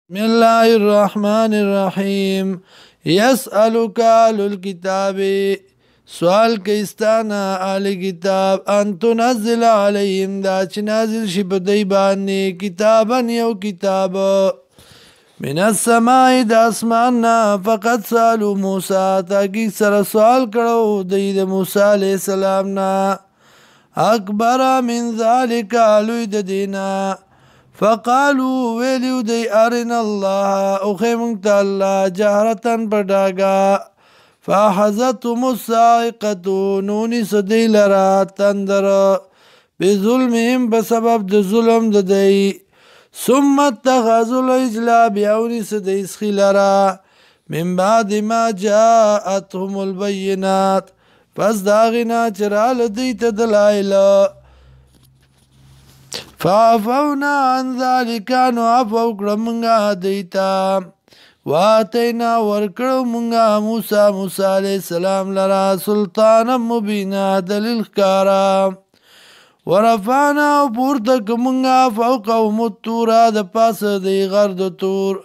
بسم الله الرحمن الرحیم یسألک اهل الكتاب سوال کیستانا اهل کتاب ان تنزل علیهم دا چې نازل شي په دوی باندې کتابا یو کتاب من السماء د اسمان نه فقط سالو موسی تاکي سره سوال کړو د موسی علیه السلام نه اکبر من ذلک لوی د دینا فقالوا ویلیو دی ارنا الله او خیمونگ تا اللہ جهرتن پڑاگا فاحظتهم السائقتو نونی سدی لرا تندر بظلمهم بسبب د ظلم د دی ثم اتخذوا العجل بیاونی سدی اسخی لرا من بعد ما جاءتهم البینات پس داغنا چرال دیت دلائل فعفونا عن ذلك نو عفو کړه مونږه دیتا واتینا ورکړو مونږه موسی علیه السلام لرا سلطان مبینا دلیل ښکارا ورفعنا پورته مونږه فوقهم الطور د پاسه دی غر د تور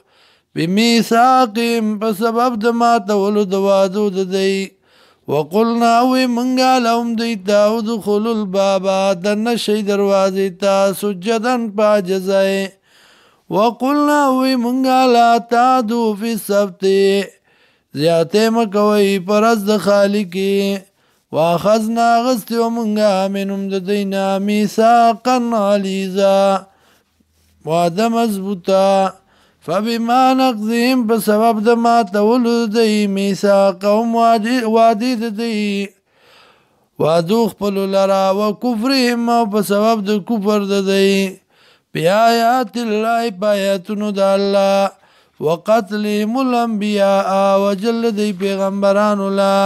بمیثاقهم په سبب د ماتولو د وعدو د دی وقلنا وی منگا لهم دیتا ادخلوا البابا دن شی دروازی تا سجدن پا جزائے وقلنا وی منگا لا تعدو فی السبت زیادے مکوی پرز د خالقی واخذنا غستی و منگا منم دینا میثاقا علیزا وعده مضبوطا فبما نقضهم بسبب د ماتولو دی میثاقهم وعدې د دی وعدو خپلو لرا وکفرهم او په سبب د کفر د دی بیاات الله په آیاتونو د الله وقتلهم الانبیاء وجل دی پیغمبرانو لا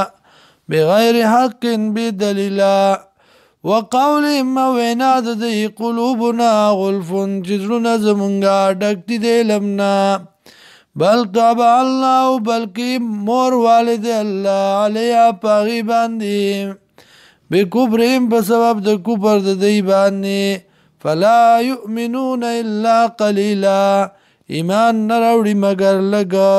بغیر حق بدلیلا وقولهم وینا د دی قلوبنا غلف جزرنا زمونگا ڈکتی دی لمنا بل طبع اللہ بلکی مور والد اللہ علیہ پاغی باندی بکبرهم بسبب د کفر د دی باندی فلا یؤمنون الا قلیلا ایمان نراوڑی مگر لگا